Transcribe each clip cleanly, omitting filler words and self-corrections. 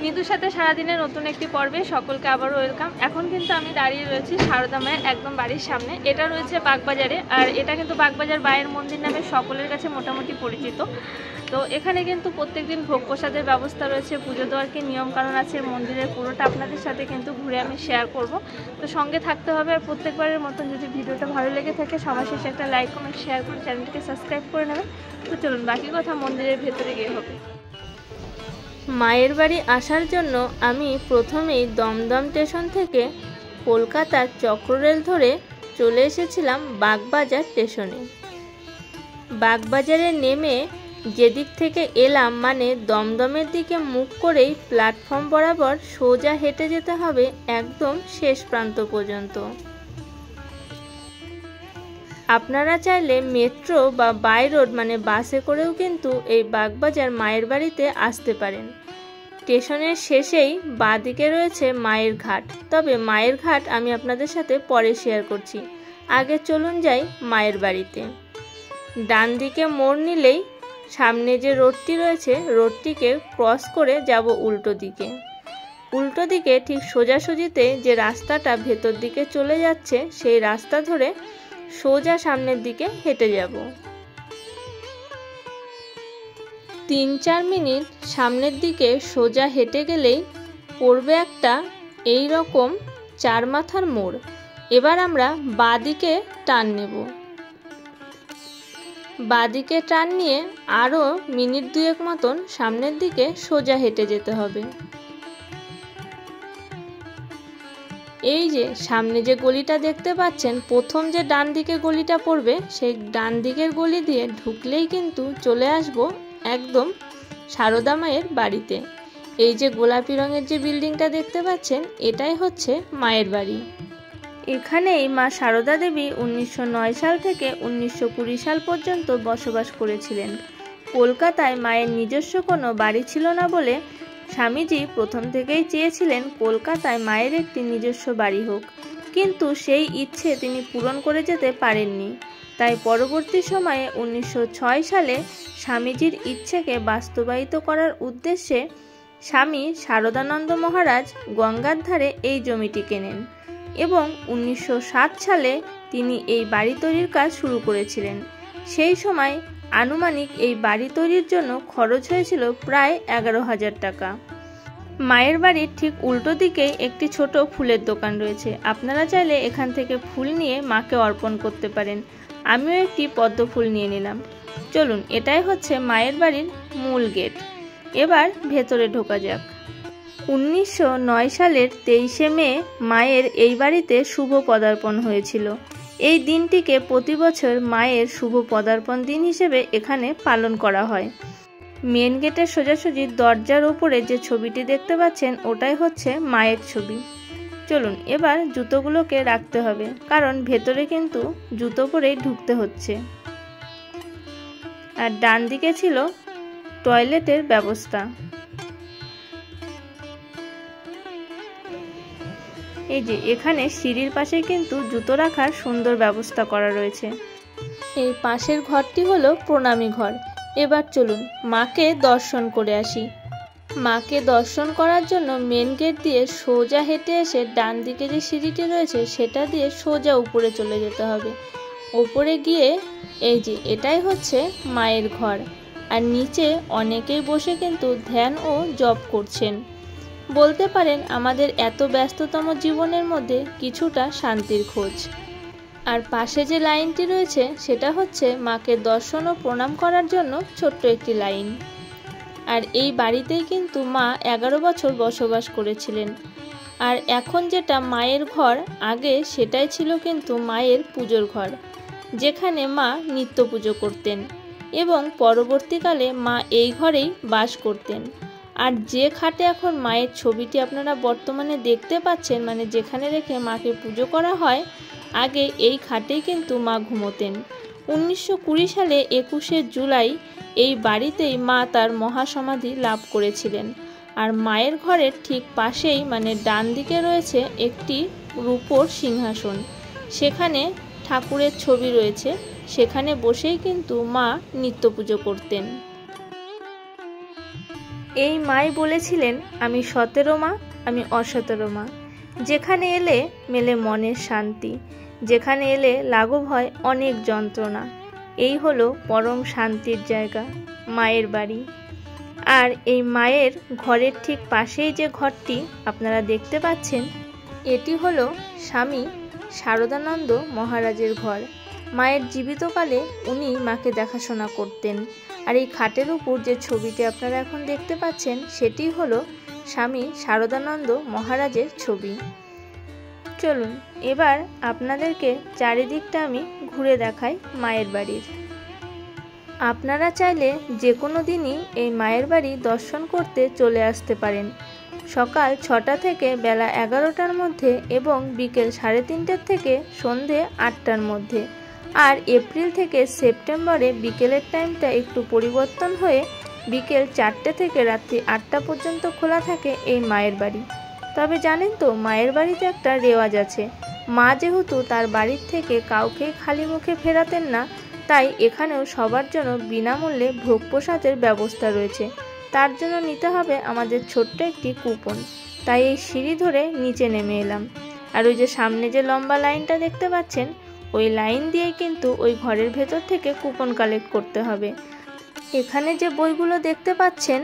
মৃদুর সাথে সারাদিনের নতুন একটি পর্বে সকলকে আবারও ওয়েলকাম। এখন কিন্তু আমি দাঁড়িয়ে রয়েছি সারদা মায়ের একদম বাড়ির সামনে। এটা রয়েছে বাগবাজারে, আর এটা কিন্তু বাগবাজার মায়ের মন্দির নামে সকলের কাছে মোটামুটি পরিচিত। তো এখানে কিন্তু প্রত্যেকদিন ভোগ প্রসাদের ব্যবস্থা রয়েছে, পুজো দেওয়ার কি নিয়মকানুন আছে মন্দিরের পুরোটা আপনাদের সাথে কিন্তু ঘুরে আমি শেয়ার করব। তো সঙ্গে থাকতে হবে। আর প্রত্যেকবারের মতন যদি ভিডিওটা ভালো লেগে থাকে সবার শেষে একটা লাইক কমেন্ট শেয়ার করে চ্যানেলটিকে সাবস্ক্রাইব করে নেবেন। তো চলুন বাকি কথা মন্দিরের ভেতরে গিয়ে হবে। মায়ের বাড়ি আসার জন্য আমি প্রথমেই দমদম স্টেশন থেকে কলকাতার চক্ররেল ধরে চলে এসেছিলাম বাগবাজার স্টেশনে। বাগবাজারে নেমে যেদিক থেকে এলাম মানে দমদমের দিকে মুখ করেই প্ল্যাটফর্ম বরাবর সোজা হেঁটে যেতে হবে একদম শেষ প্রান্ত পর্যন্ত। আপনারা চাইলে মেট্রো বা বাই রোড মানে বাসে করেও কিন্তু এই বাগবাজার মায়ের বাড়িতে আসতে পারেন। স্টেশনের শেষেই বাঁদিকে রয়েছে মায়ের ঘাট, তবে মায়ের ঘাট আমি আপনাদের সাথে পরে শেয়ার করছি। আগে চলুন যাই মায়ের বাড়িতে। ডান দিকে মোড় নিলেই সামনে যে রোডটি রয়েছে রোডটিকে ক্রস করে যাব উল্টো দিকে। উল্টো দিকে ঠিক সোজাসুজিতে যে রাস্তাটা ভেতর দিকে চলে যাচ্ছে সেই রাস্তা ধরে সোজা সামনের দিকে হেঁটে যাব। 3-4 মিনিট সামনের দিকে সোজা হেঁটে গেলেই পড়বে একটা এই রকম 4 মাথার মোড়। এবার আমরা বাঁদিকে টার্ন নেব। বাঁদিকে টার্ন নিয়ে আরও মিনিট 2 মতন সামনের দিকে সোজা হেঁটে যেতে হবে। এই যে সামনে যে গলিটা দেখতে পাচ্ছেন, প্রথম যে ডান দিকে গলিটা পড়বে সেই ডান দিকের গলি দিয়ে ঢুকলেই কিন্তু চলে আসব একদম সারদা মায়ের বাড়িতে। এই যে গোলাপি রঙের যে বিল্ডিংটা দেখতে পাচ্ছেন এটাই হচ্ছে মায়ের বাড়ি। এখানেই মা সারদা দেবী 1909 সাল থেকে 1920 সাল পর্যন্ত বসবাস করেছিলেন। কলকাতায় মায়ের নিজস্ব কোনো বাড়ি ছিল না বলে স্বামীজি প্রথম থেকেই চেয়েছিলেন কলকাতায় মায়ের একটি নিজস্ব বাড়ি হোক, কিন্তু সেই ইচ্ছে তিনি পূরণ করে যেতে পারেননি। তাই পরবর্তী সময়ে 1906 সালে স্বামীজির ইচ্ছেকে বাস্তবায়িত করার উদ্দেশ্যে স্বামী শারদানন্দ মহারাজ গঙ্গার ধারে এই জমিটি কেনেন এবং 1907 সালে তিনি এই বাড়ি তৈরির কাজ শুরু করেছিলেন। সেই সময় আনুমানিক এই বাড়ি তৈরির জন্য খরচ হয়েছিল প্রায় 11,000 টাকা। মায়ের বাড়ির ঠিক উল্টো দিকেই একটি ছোট ফুলের দোকান রয়েছে। আপনারা চাইলে এখান থেকে ফুল নিয়ে মাকে অর্পণ করতে পারেন। আমিও একটি পদ্ম ফুল নিয়ে নিলাম। চলুন, এটাই হচ্ছে মায়ের বাড়ির মূল গেট। এবার ভেতরে ঢোকা যাক। 1909 সালের 23শে মে মায়ের এই বাড়িতে শুভ পদার্পণ হয়েছিল। এই দিনটিকে প্রতি বছর মায়ের শুভ পদার্পণ দিন হিসেবে এখানে পালন করা হয়। মেন গেটের সোজাসুজি দরজার ওপরে যে ছবিটি দেখতে পাচ্ছেন ওটাই হচ্ছে মায়ের ছবি। চলুন এবার জুতোগুলোকে রাখতে হবে, কারণ ভেতরে কিন্তু জুতো পরেই ঢুকতে হচ্ছে। আর ডান দিকে ছিল টয়লেটের ব্যবস্থা। এই যে এখানে সিঁড়ির পাশে কিন্তু জুতো রাখার সুন্দর ব্যবস্থা করা রয়েছে। এই পাশের ঘরটি হলো প্রণামী ঘর। এবার চলুন মাকে দর্শন করে আসি। মাকে দর্শন করার জন্য মেন গেট দিয়ে সোজা হেঁটে এসে ডান দিকে যে সিঁড়িটি রয়েছে সেটা দিয়ে সোজা উপরে চলে যেতে হবে। উপরে গিয়ে এই যে এটাই হচ্ছে মায়ের ঘর, আর নিচে অনেকেই বসে কিন্তু ধ্যান ও জপ করছেন। বলতে পারেন আমাদের এত ব্যস্ততম জীবনের মধ্যে কিছুটা শান্তির খোঁজ। আর পাশে যে লাইনটি রয়েছে সেটা হচ্ছে মাকে দর্শন ও প্রণাম করার জন্য ছোট্ট একটি লাইন। আর এই বাড়িতেই কিন্তু মা 11 বছর বসবাস করেছিলেন। আর এখন যেটা মায়ের ঘর, আগে সেটাই ছিল কিন্তু মায়ের পুজোর ঘর, যেখানে মা নিত্য পুজো করতেন এবং পরবর্তীকালে মা এই ঘরেই বাস করতেন। আর যে খাটে এখন মায়ের ছবিটি আপনারা বর্তমানে দেখতে পাচ্ছেন, মানে যেখানে রেখে মাকে পুজো করা হয়, আগে এই খাটেই কিন্তু মা ঘুমোতেন। 1920 সালে 21শে জুলাই এই বাড়িতেই মা তার মহাসমাধি লাভ করেছিলেন। আর মায়ের ঘরের ঠিক পাশেই মানে ডান দিকে রয়েছে একটি রূপোর সিংহাসন, সেখানে ঠাকুরের ছবি রয়েছে। সেখানে বসেই কিন্তু মা নিত্য পুজো করতেন। এই মাই বলেছিলেন, আমি 17 মা, আমি অ17 মা। যেখানে এলে মেলে মনের শান্তি, যেখানে এলে লাঘব হয় অনেক যন্ত্রণা। এই হলো পরম শান্তির জায়গা, মায়ের বাড়ি। আর এই মায়ের ঘরের ঠিক পাশেই যে ঘরটি আপনারা দেখতে পাচ্ছেন, এটি হলো স্বামী শারদানন্দ মহারাজের ঘর। মায়ের জীবিতকালে উনি মাকে দেখাশোনা করতেন। আর এই খাটের উপর যে ছবিটি আপনারা এখন দেখতে পাচ্ছেন, সেটি হলো স্বামী শারদানন্দ মহারাজের ছবি। চলুন এবার আপনাদেরকে চারিদিকটা আমি ঘুরে দেখাই মায়ের বাড়ির। আপনারা চাইলে যে কোনো দিনই এই মায়ের বাড়ি দর্শন করতে চলে আসতে পারেন। সকাল 6টা থেকে বেলা 11টার মধ্যে এবং বিকেল 3:30 থেকে সন্ধে 8টার মধ্যে। আর এপ্রিল থেকে সেপ্টেম্বরে বিকেলের টাইমটা একটু পরিবর্তন হয়ে বিকেল 4টে থেকে রাত্রি 8টা পর্যন্ত খোলা থাকে এই মায়ের বাড়ি। তবে জানেন তো, মায়ের বাড়িতে একটা রেওয়াজ আছে। মা যেহেতু তার বাড়ির থেকে কাউকে খালি মুখে ফেরাতেন না, তাই এখানেও সবার জন্য বিনামূল্যে ভোগ প্রসাদের ব্যবস্থা রয়েছে। তার জন্য নিতে হবে আমাদের ছোট্ট একটি কুপন। তাই এই সিঁড়ি ধরে নিচে নেমে এলাম। আর ওই যে সামনে যে লম্বা লাইনটা দেখতে পাচ্ছেন, ওই লাইন দিয়েই কিন্তু ওই ঘরের ভেতর থেকে কুপন কালেক্ট করতে হবে। এখানে যে বইগুলো দেখতে পাচ্ছেন,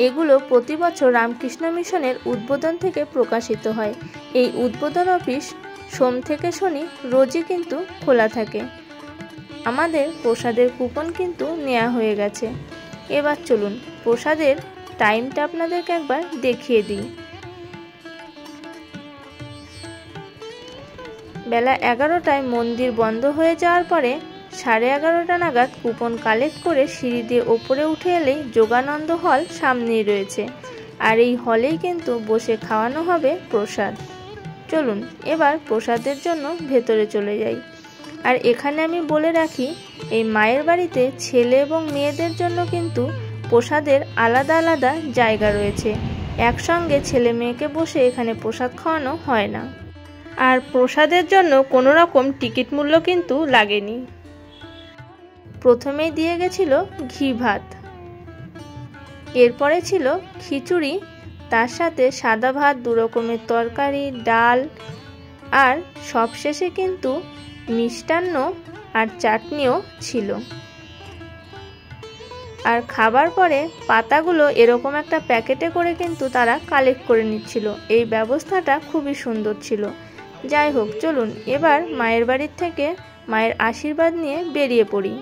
এগুলো প্রতি বছর রামকৃষ্ণ মিশনের উদ্বোধন থেকে প্রকাশিত হয়। এই উদ্বোধন অফিস সোম থেকে শনি রোজই কিন্তু খোলা থাকে। আমাদের প্রসাদের কুপন কিন্তু নেওয়া হয়ে গেছে। এবার চলুন প্রসাদের টাইমটা আপনাদেরকে একবার দেখিয়ে দিই। বেলা 11টায় মন্দির বন্ধ হয়ে যাওয়ার পরে 11:30 নাগাদ কুপন কালেক্ট করে সিঁড়ি দিয়ে ওপরে উঠে এলেই যোগানন্দ হল সামনেই রয়েছে। আর এই হলেই কিন্তু বসে খাওয়ানো হবে প্রসাদ। চলুন এবার প্রসাদের জন্য ভেতরে চলে যাই। আর এখানে আমি বলে রাখি, এই মায়ের বাড়িতে ছেলে এবং মেয়েদের জন্য কিন্তু প্রসাদের আলাদা আলাদা জায়গা রয়েছে। একসঙ্গে ছেলে মেয়েকে বসে এখানে প্রসাদ খাওয়ানো হয় না। আর প্রসাদের জন্য কোনো রকম টিকিট মূল্য কিন্তু লাগেনি। প্রথমেই দিয়ে গেছিল ঘি ভাত, এরপরে ছিল খিচুড়ি, তার সাথে সাদা ভাত, 2 রকমের তরকারি, ডাল, আর সবশেষে কিন্তু মিষ্টান্ন আর চাটনিও ছিল। আর খাবার পরে পাতাগুলো এরকম একটা প্যাকেটে করে কিন্তু তারা কালেক্ট করে নিচ্ছিল। এই ব্যবস্থাটা খুবই সুন্দর ছিল। যাই হোক, চলুন এবার মায়ের বাড়ির থেকে মায়ের আশীর্বাদ নিয়ে বেরিয়ে পড়ি।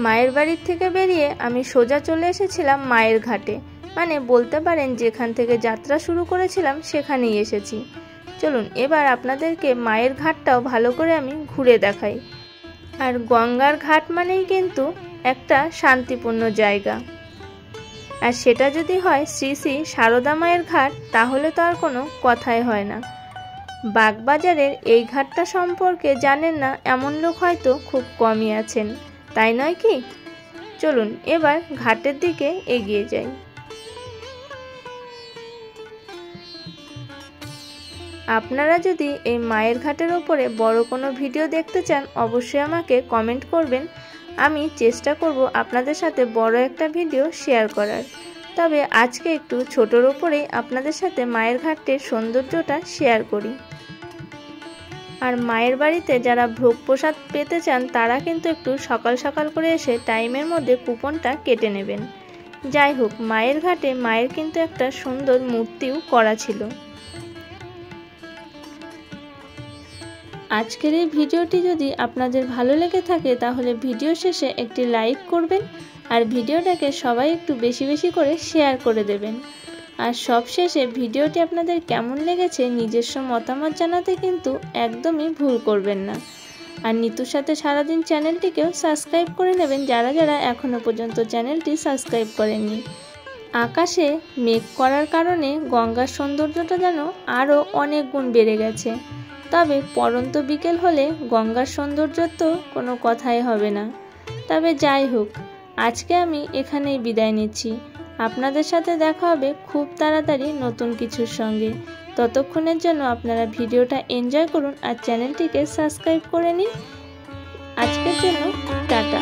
মায়ের বাড়ির থেকে বেরিয়ে আমি সোজা চলে এসেছিলাম মায়ের ঘাটে। মানে বলতে পারেন যেখান থেকে যাত্রা শুরু করেছিলাম সেখানেই এসেছি। চলুন এবার আপনাদেরকে মায়ের ঘাটটাও ভালো করে আমি ঘুরে দেখাই। আর গঙ্গার ঘাট মানেই কিন্তু একটা শান্তিপূর্ণ জায়গা। আর সেটা যদি হয় শ্রী শ্রী সারদা মায়ের ঘাট, তাহলে তো আর কোনো কথাই হয় না। বাগবাজারের এই ঘাটটা সম্পর্কে জানেন না এমন লোক হয়তো খুব কমই আছেন, তাই নয় কি? চলুন এবার ঘাটের দিকে এগিয়ে যাই। আপনারা যদি এই মায়ের ঘাটের ওপরে বড় কোনো ভিডিও দেখতে চান, অবশ্যই আমাকে কমেন্ট করবেন। আমি চেষ্টা করব আপনাদের সাথে বড় একটা ভিডিও শেয়ার করার। তবে আজকে একটু ছোটোর ওপরেই আপনাদের সাথে মায়ের ঘাটের সৌন্দর্যটা শেয়ার করি। আর মায়ের বাড়িতে যারা ভোগ প্রসাদ পেতে চান, তারা কিন্তু একটু সকাল সকাল করে এসে টাইমের মধ্যে কুপনটা কেটে নেবেন। যাই হোক, মায়ের ঘাটে মায়ের কিন্তু একটা সুন্দর মূর্তিও করা ছিল। আজকের এই ভিডিওটি যদি আপনাদের ভালো লেগে থাকে, তাহলে ভিডিও শেষে একটি লাইক করবেন আর ভিডিওটাকে সবাই একটু বেশি বেশি করে শেয়ার করে দেবেন। আর সবশেষে ভিডিওটি আপনাদের কেমন লেগেছে নিজস্ব মতামত জানাতে কিন্তু একদমই ভুল করবেন না। আর নিতুর সাথে সারাদিন চ্যানেলটিকেও সাবস্ক্রাইব করে নেবেন যারা যারা এখনও পর্যন্ত চ্যানেলটি সাবস্ক্রাইব করেননি। আকাশে মেঘ করার কারণে গঙ্গার সৌন্দর্যটা যেন আরও অনেক গুণ বেড়ে গেছে। তবে পরন্ত বিকেল হলে গঙ্গার সৌন্দর্য তো কোনো কথাই হবে না। তবে যাই হোক, আজকে আমি এখানেই বিদায় নিচ্ছি। আপনাদের সাথে দেখা হবে খুব তাড়াতাড়ি নতুন কিছুর সঙ্গে। ততক্ষণের জন্য আপনারা ভিডিওটা এনজয় করুন আর চ্যানেলটিকে সাবস্ক্রাইব করে নিন। আজকের জন্য টাটা।